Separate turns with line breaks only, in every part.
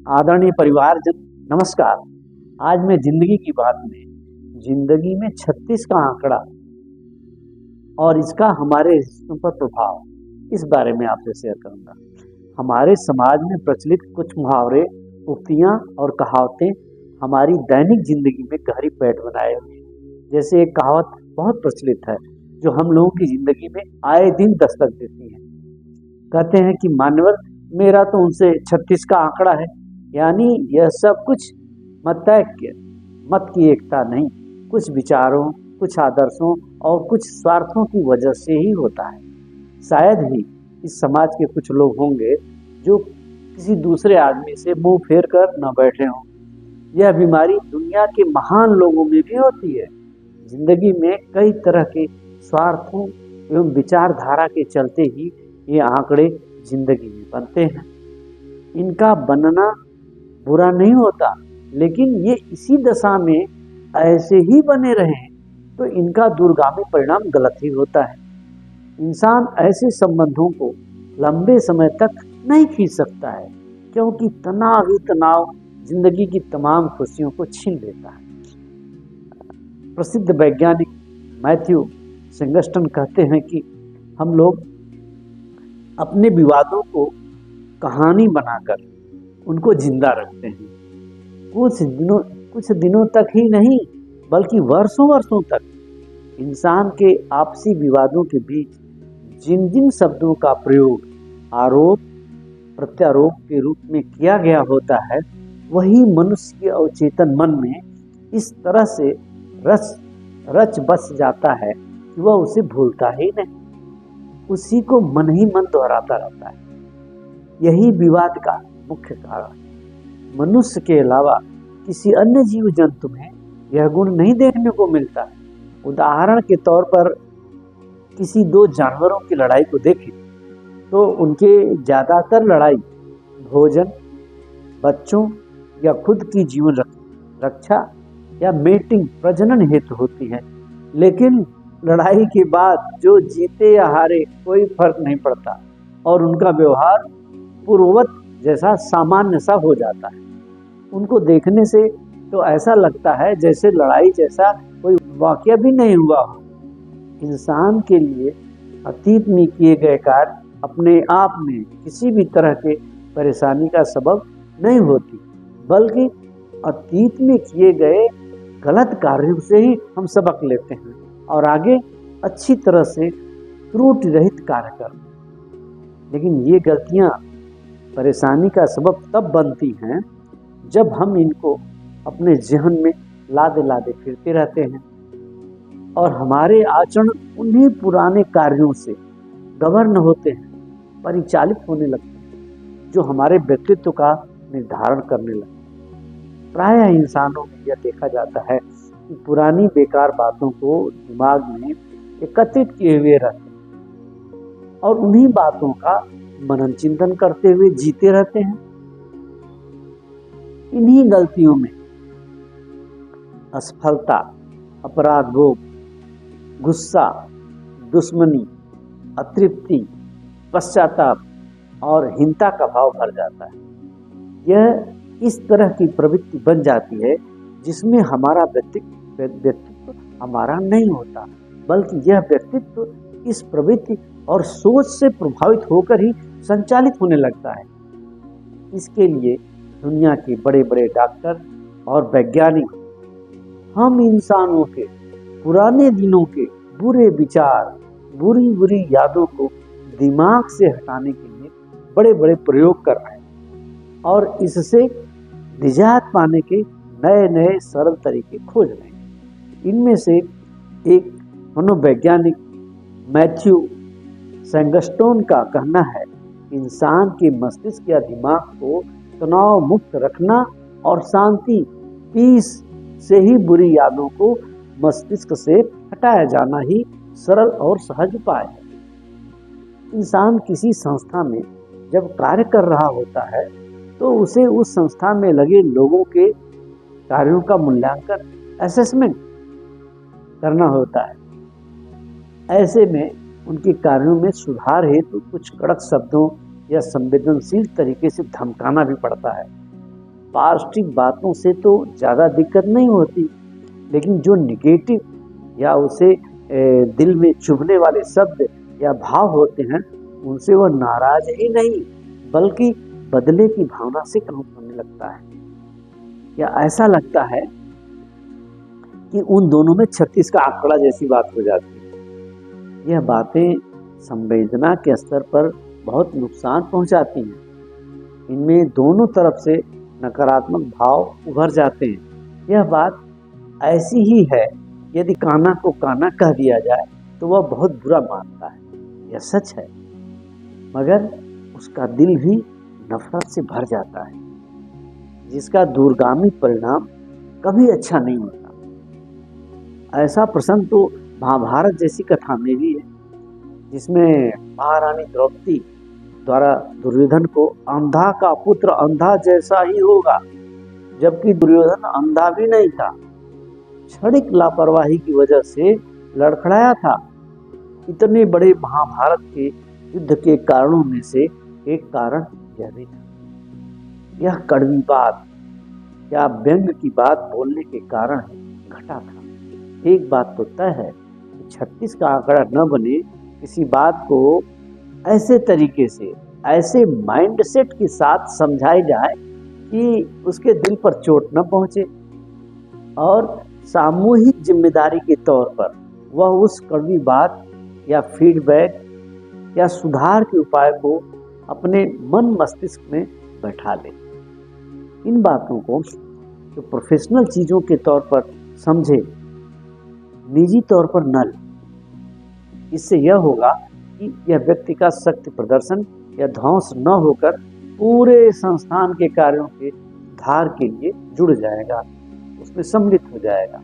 आदरणीय परिवारजन, नमस्कार। आज मैं जिंदगी की बात में जिंदगी में 36 का आंकड़ा और इसका हमारे रिश्तों पर प्रभाव इस बारे में आपसे शेयर करूंगा। हमारे समाज में प्रचलित कुछ मुहावरे, उक्तियां और कहावतें हमारी दैनिक जिंदगी में गहरी पैठ बनाए हुए हैं। जैसे एक कहावत बहुत प्रचलित है जो हम लोगों की जिंदगी में आए दिन दस्तक देती है। कहते हैं कि मान्यवर, मेरा तो उनसे 36 का आंकड़ा है। यानी यह सब कुछ मत की एकता नहीं, कुछ विचारों, कुछ आदर्शों और कुछ स्वार्थों की वजह से ही होता है। शायद ही इस समाज के कुछ लोग होंगे जो किसी दूसरे आदमी से मुंह फेर कर न बैठे हों। यह बीमारी दुनिया के महान लोगों में भी होती है। जिंदगी में कई तरह के स्वार्थों एवं विचारधारा के चलते ही ये आंकड़े जिंदगी में बनते हैं। इनका बनना बुरा नहीं होता, लेकिन ये इसी दशा में ऐसे ही बने रहें तो इनका दूरगामी परिणाम गलत ही होता है। इंसान ऐसे संबंधों को लंबे समय तक नहीं खींच सकता है, क्योंकि तनाव ही तनाव जिंदगी की तमाम खुशियों को छीन लेता है। प्रसिद्ध वैज्ञानिक मैथ्यू सेंगस्टन कहते हैं कि हम लोग अपने विवादों को कहानी बनाकर उनको जिंदा रखते हैं। कुछ दिनों तक ही नहीं, बल्कि वर्षों वर्षों तक इंसान के आपसी विवादों के बीच जिन जिन शब्दों का प्रयोग आरोप प्रत्यारोप के रूप में किया गया होता है, वही मनुष्य के अवचेतन मन में इस तरह से रच बस जाता है कि वह उसे भूलता ही नहीं, उसी को मन ही मन दोहराता रहता है। यही विवाद का मुख्य कारण है। मनुष्य के अलावा किसी अन्य जीव जंतु में यह गुण नहीं देखने को मिलता। उदाहरण के तौर पर किसी दो जानवरों की लड़ाई को देखें तो उनके ज्यादातर लड़ाई भोजन, बच्चों या खुद की जीवन रक्षा या मेटिंग प्रजनन हेतु होती है। लेकिन लड़ाई के बाद जो जीते या हारे कोई फर्क नहीं पड़ता और उनका व्यवहार पूर्ववत जैसा सामान्य सा हो जाता है। उनको देखने से तो ऐसा लगता है जैसे लड़ाई जैसा कोई वाकया भी नहीं हुआ हो। इंसान के लिए अतीत में किए गए कार्य अपने आप में किसी भी तरह के परेशानी का सबब नहीं होती, बल्कि अतीत में किए गए गलत कार्यों से ही हम सबक लेते हैं और आगे अच्छी तरह से त्रुटि रहित कार्य करते हैं। लेकिन ये गलतियां परेशानी का सबब तब बनती हैं जब हम इनको अपने जहन में लादे लादे फिरते रहते हैं और हमारे आचरण उन्हीं पुराने कार्यों से गवर्न होते हैं, परिचालित होने लगते हैं, जो हमारे व्यक्तित्व का निर्धारण करने लगते हैं। प्रायः इंसानों में यह देखा जाता है कि पुरानी बेकार बातों को दिमाग में एकत्रित किए हुए रहते हैं और उन्हीं बातों का मनन चिंतन करते हुए जीते रहते हैं। इन्हीं गलतियों में असफलता, अपराध बोध, गुस्सा, दुश्मनी, अतृप्ति, पश्चाताप और हिंसा का भाव भर जाता है। यह इस तरह की प्रवृत्ति बन जाती है जिसमें हमारा व्यक्तित्व हमारा नहीं होता, बल्कि यह व्यक्तित्व इस प्रवृत्ति और सोच से प्रभावित होकर ही संचालित होने लगता है। इसके लिए दुनिया के बड़े बड़े डॉक्टर और वैज्ञानिक हम इंसानों के पुराने दिनों के बुरे विचार, बुरी बुरी यादों को दिमाग से हटाने के लिए बड़े बड़े प्रयोग कर रहे हैं और इससे निजात पाने के नए नए सरल तरीके खोज रहे हैं। इनमें से एक मनोवैज्ञानिक मैथ्यू सेंगस्टोन का कहना है, इंसान के मस्तिष्क या दिमाग को तनाव मुक्त रखना और शांति, पीस से ही बुरी यादों को मस्तिष्क से हटाया जाना ही सरल और सहज उपाय है। इंसान किसी संस्था में जब कार्य कर रहा होता है तो उसे उस संस्था में लगे लोगों के कार्यों का मूल्यांकन, असेसमेंट करना होता है। ऐसे में उनके कार्यों में सुधार हेतु कुछ कड़क शब्दों या संवेदनशील तरीके से धमकाना भी पड़ता है। पॉजिटिव बातों से तो ज़्यादा दिक्कत नहीं होती, लेकिन जो निगेटिव या उसे दिल में चुभने वाले शब्द या भाव होते हैं, उनसे वो नाराज ही नहीं बल्कि बदले की भावना से काम करने लगता है, या ऐसा लगता है कि उन दोनों में 36 का आंकड़ा जैसी बात हो जाती है। यह बातें संवेदना के स्तर पर बहुत नुकसान पहुंचाती हैं। इनमें दोनों तरफ से नकारात्मक भाव उभर जाते हैं। यह बात ऐसी ही है, यदि काना को काना कह दिया जाए तो वह बहुत बुरा मानता है, यह सच है, मगर उसका दिल भी नफरत से भर जाता है, जिसका दूरगामी परिणाम कभी अच्छा नहीं होता। ऐसा प्रसंग तो महाभारत जैसी कथा में भी है, जिसमें महारानी द्रौपदी द्वारा दुर्योधन को अंधा का पुत्र अंधा जैसा ही होगा, जबकि दुर्योधन अंधा भी नहीं था, क्षणिक लापरवाही की वजह से लड़खड़ाया था। इतने बड़े महाभारत के युद्ध के कारणों में से एक कारण यह भी था। यह कड़वी बात या व्यंग की बात बोलने के कारण घटा था। एक बात तो तय है कि 36 का आंकड़ा न बने, किसी बात को ऐसे तरीके से, ऐसे माइंडसेट के साथ समझाई जाए कि उसके दिल पर चोट न पहुंचे, और सामूहिक जिम्मेदारी के तौर पर वह उस कड़वी बात या फीडबैक या सुधार के उपाय को अपने मन मस्तिष्क में बैठा ले। इन बातों को जो प्रोफेशनल चीजों के तौर पर समझे, निजी तौर पर न ले। इससे यह होगा कि यह व्यक्ति का शक्ति प्रदर्शन या ध्वंस न होकर पूरे संस्थान के कार्यों के धार के लिए जुड़ जाएगा, उसमें सम्मिलित हो जाएगा।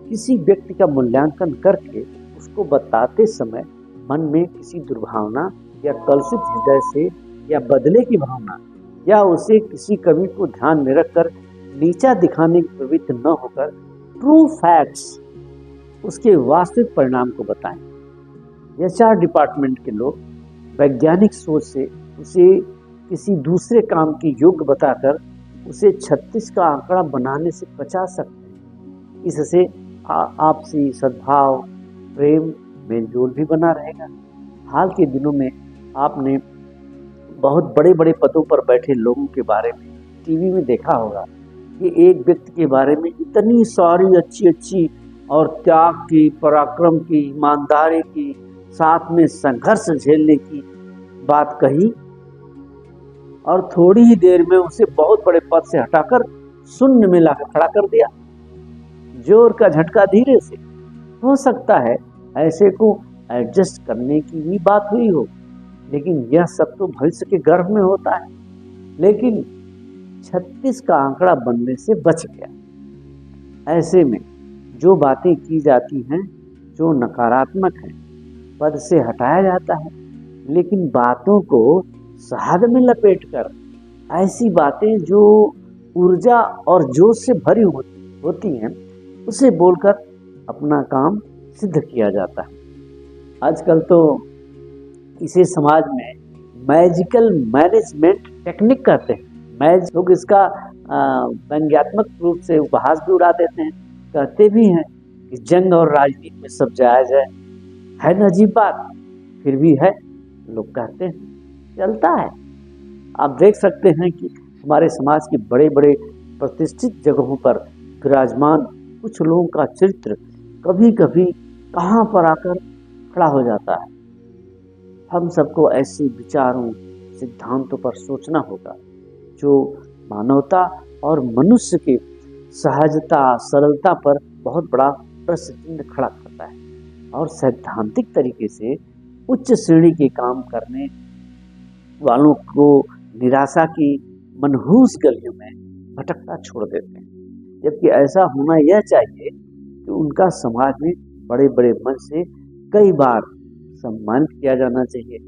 किसी व्यक्ति का मूल्यांकन करके उसको बताते समय मन में किसी दुर्भावना या कलुषित हृदय से या बदले की भावना या उसे किसी कमी को ध्यान में रखकर नीचा दिखाने की प्रवृत्ति न होकर ट्रू फैक्ट्स, उसके वास्तविक परिणाम को बताएं। एचआर डिपार्टमेंट के लोग वैज्ञानिक सोच से उसे किसी दूसरे काम के योग्य बताकर उसे 36 का आंकड़ा बनाने से बचा सकते हैं। इससे आपसी सद्भाव, प्रेम, मेलजोल भी बना रहेगा। हाल के दिनों में आपने बहुत बड़े बड़े पदों पर बैठे लोगों के बारे में टीवी में देखा होगा कि एक व्यक्ति के बारे में इतनी सारी अच्छी अच्छी और त्याग की, पराक्रम की, ईमानदारी की, साथ में संघर्ष झेलने की बात कही, और थोड़ी ही देर में उसे बहुत बड़े पद से हटाकर शून्य में लाकर खड़ा कर दिया। जोर का झटका धीरे से। हो सकता है ऐसे को एडजस्ट करने की भी बात हुई हो, लेकिन यह सब तो भविष्य के गर्भ में होता है। लेकिन 36 का आंकड़ा बनने से बच गया। ऐसे में जो बातें की जाती हैं जो नकारात्मक हैं, पद से हटाया जाता है, लेकिन बातों को शहद में लपेटकर ऐसी बातें जो ऊर्जा और जोश से भरी होती हैं, उसे बोलकर अपना काम सिद्ध किया जाता है। आजकल तो इसे समाज में मैजिकल मैनेजमेंट टेक्निक कहते हैं। लोग इसका व्यंग्यात्मक रूप से उपहास भी उड़ा देते हैं, कहते भी हैं कि जंग और राजनीति में सब जायज है न अजीब बात, फिर भी है, लोग कहते हैं, चलता है। आप देख सकते हैं कि हमारे समाज के बड़े बड़े प्रतिष्ठित जगहों पर विराजमान कुछ लोगों का चरित्र कभी कभी कहाँ पर आकर खड़ा हो जाता है। हम सबको ऐसे विचारों, सिद्धांतों पर सोचना होगा जो मानवता और मनुष्य के सहजता, सरलता पर बहुत बड़ा प्रश्न चिन्ह खड़ा करता है, और सैद्धांतिक तरीके से उच्च श्रेणी के काम करने वालों को निराशा की मनहूस गलियों में भटकता छोड़ देते हैं। जबकि ऐसा होना यह चाहिए कि उनका समाज में बड़े बड़े मन से कई बार सम्मान किया जाना चाहिए,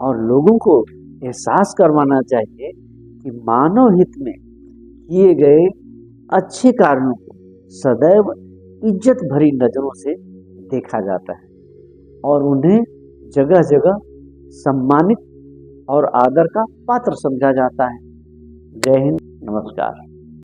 और लोगों को एहसास करवाना चाहिए कि मानव हित में किए गए अच्छे कार्यों को सदैव इज्जत भरी नजरों से देखा जाता है और उन्हें जगह जगह सम्मानित और आदर का पात्र समझा जाता है। जय हिंद, नमस्कार।